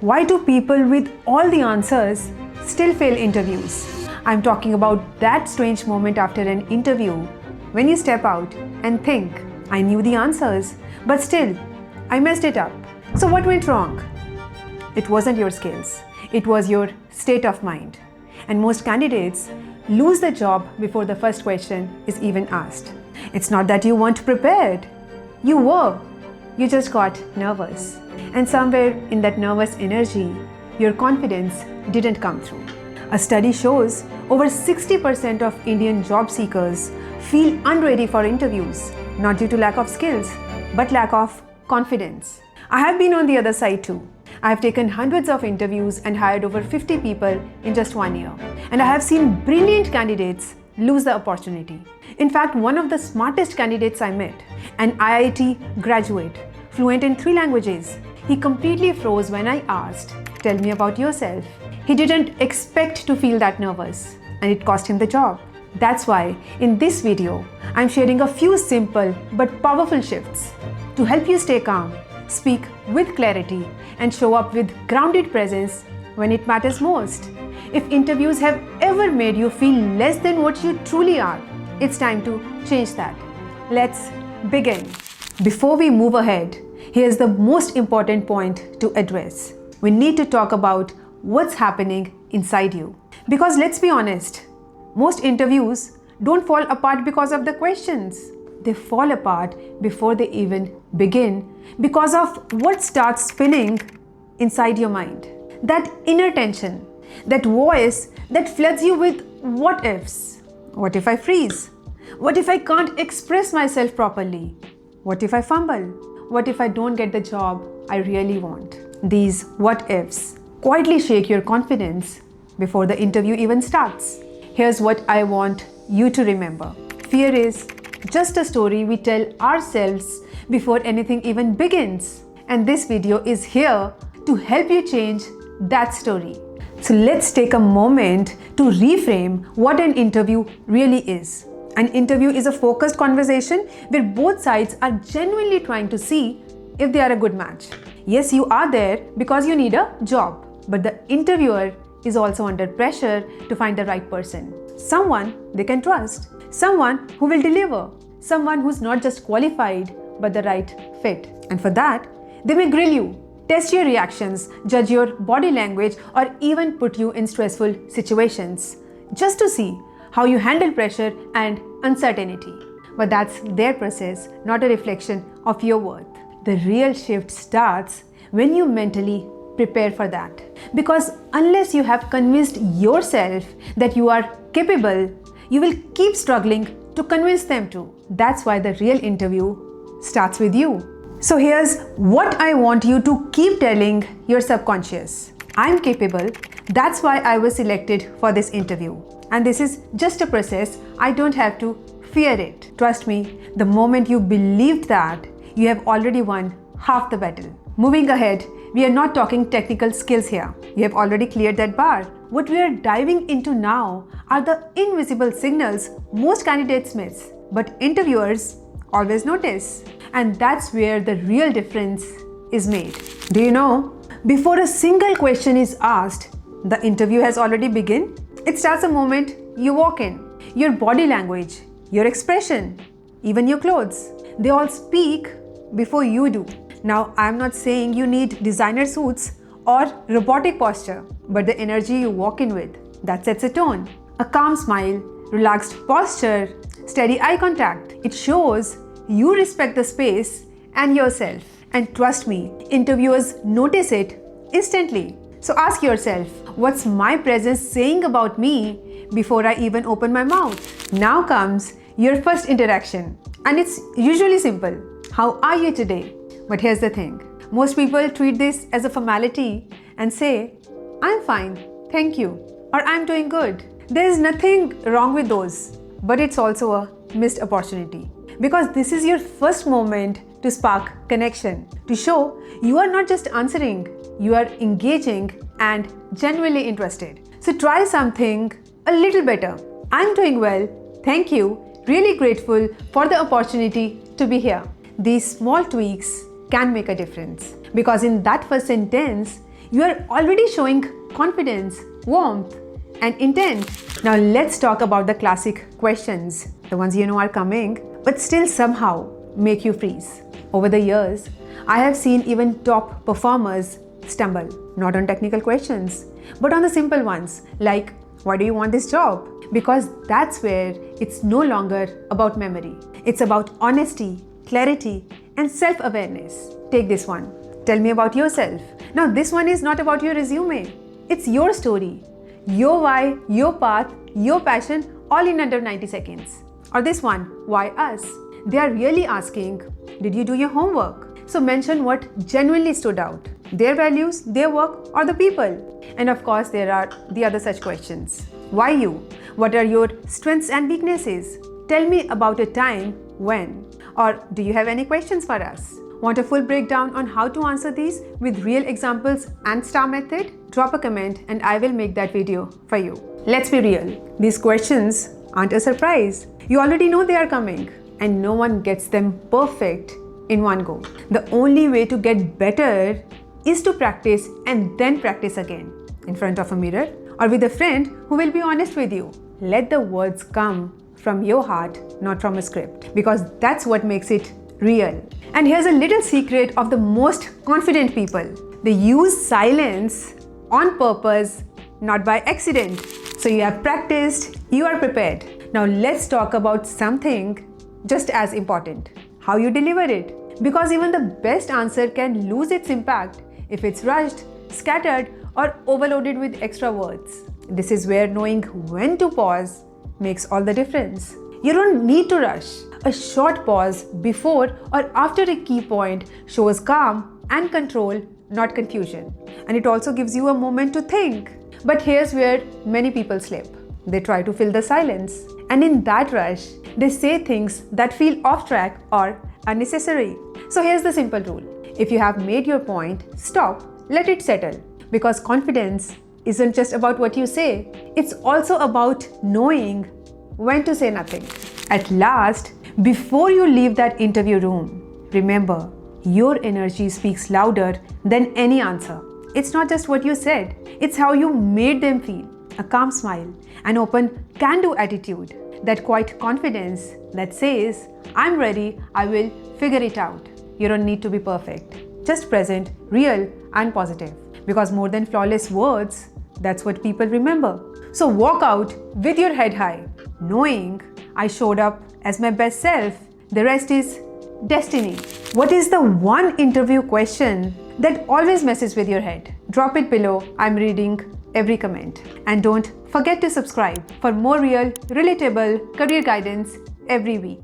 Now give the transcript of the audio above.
Why do people with all the answers still fail interviews? I'm talking about that strange moment after an interview when you step out and think, I knew the answers, but still, I messed it up. So what went wrong? It wasn't your skills. It was your state of mind. And most candidates lose the job before the first question is even asked. It's not that you weren't prepared. You were. You just got nervous. And somewhere in that nervous energy, your confidence didn't come through. A study shows over 60% of Indian job seekers feel unready for interviews, not due to lack of skills, but lack of confidence. I have been on the other side too. I have taken hundreds of interviews and hired over 50 people in just 1 year. And I have seen brilliant candidates lose the opportunity. In fact, one of the smartest candidates I met, an IIT graduate, fluent in 3 languages, he completely froze when I asked, "Tell me about yourself." He didn't expect to feel that nervous, and it cost him the job. That's why in this video, I'm sharing a few simple but powerful shifts to help you stay calm, speak with clarity, and show up with grounded presence when it matters most. If interviews have ever made you feel less than what you truly are, it's time to change that. Let's begin. Before we move ahead, here's the most important point to address. We need to talk about what's happening inside you. Because let's be honest, most interviews don't fall apart because of the questions. They fall apart before they even begin because of what starts spinning inside your mind. That inner tension, that voice that floods you with what ifs. What if I freeze? What if I can't express myself properly? What if I fumble? What if I don't get the job I really want? These what ifs quietly shake your confidence before the interview even starts. Here's what I want you to remember. Fear is just a story we tell ourselves before anything even begins. And this video is here to help you change that story. So let's take a moment to reframe what an interview really is. An interview is a focused conversation where both sides are genuinely trying to see if they are a good match. Yes, you are there because you need a job, but the interviewer is also under pressure to find the right person. Someone they can trust, someone who will deliver, someone who's not just qualified but the right fit. And for that, they may grill you, test your reactions, judge your body language, or even put you in stressful situations just to see how you handle pressure and uncertainty. But that's their process, not a reflection of your worth. The real shift starts when you mentally prepare for that. Because unless you have convinced yourself that you are capable, you will keep struggling to convince them to. That's why the real interview starts with you. So here's what I want you to keep telling your subconscious. I'm capable. That's why I was selected for this interview. And this is just a process. I don't have to fear it. Trust me, the moment you believed that, you have already won half the battle. Moving ahead, we are not talking technical skills here. You have already cleared that bar. What we are diving into now are the invisible signals most candidates miss, but interviewers always notice. And that's where the real difference is made. Do you know, before a single question is asked, the interview has already begun. It starts the moment you walk in. Your body language, your expression, even your clothes, they all speak before you do. Now, I'm not saying you need designer suits or robotic posture, but the energy you walk in with, that sets a tone. A calm smile, relaxed posture, steady eye contact. It shows you respect the space and yourself. And trust me, interviewers notice it instantly. So ask yourself, what's my presence saying about me before I even open my mouth? Now comes your first interaction. And it's usually simple. How are you today? But here's the thing. Most people treat this as a formality and say, I'm fine, thank you, or I'm doing good. There is nothing wrong with those, but it's also a missed opportunity. Because this is your first moment to spark connection, to show you are not just answering, you are engaging and genuinely interested. So try something a little better. I'm doing well, thank you, really grateful for the opportunity to be here. These small tweaks can make a difference because in that first sentence, You are already showing confidence, warmth, and intent. Now let's talk about the classic questions, the ones you know are coming, but still somehow make you freeze. Over the years, I have seen even top performers stumble, not on technical questions, but on the simple ones like, why do you want this job? Because that's where it's no longer about memory. It's about honesty, clarity, and self-awareness. Take this one. Tell me about yourself. Now, this one is not about your resume. It's your story. Your why, your path, your passion, all in under 90 seconds. Or this one, why us? They are really asking, did you do your homework? So mention what genuinely stood out. Their values, their work, or the people. And of course, there are the other such questions. Why you? What are your strengths and weaknesses? Tell me about a time when. Or do you have any questions for us? Want a full breakdown on how to answer these with real examples and STAR method? Drop a comment and I will make that video for you. Let's be real. These questions aren't a surprise. You already know they are coming and no one gets them perfect in one go. The only way to get better is to practice and then practice again in front of a mirror or with a friend who will be honest with you. Let the words come from your heart, not from a script, because that's what makes it real. And here's a little secret of the most confident people. They use silence on purpose, not by accident. So you have practiced, you are prepared. Now let's talk about something just as important, how you deliver it. Because even the best answer can lose its impact if it's rushed, scattered, or overloaded with extra words. This is where knowing when to pause makes all the difference. You don't need to rush. A short pause before or after a key point shows calm and control, not confusion. And it also gives you a moment to think. But here's where many people slip. They try to fill the silence. And in that rush, they say things that feel off track or unnecessary. So here's the simple rule. If you have made your point, stop, let it settle. Because confidence isn't just about what you say. It's also about knowing when to say nothing. At last, before you leave that interview room, remember, your energy speaks louder than any answer. It's not just what you said, it's how you made them feel. A calm smile, an open can-do attitude, that quiet confidence that says, I'm ready, I will figure it out. You don't need to be perfect, just present, real, and positive. Because more than flawless words, that's what people remember. So walk out with your head high, knowing I showed up as my best self. The rest is destiny. What is the one interview question that always messes with your head? Drop it below. I'm reading every comment. And don't forget to subscribe for more real, relatable career guidance every week.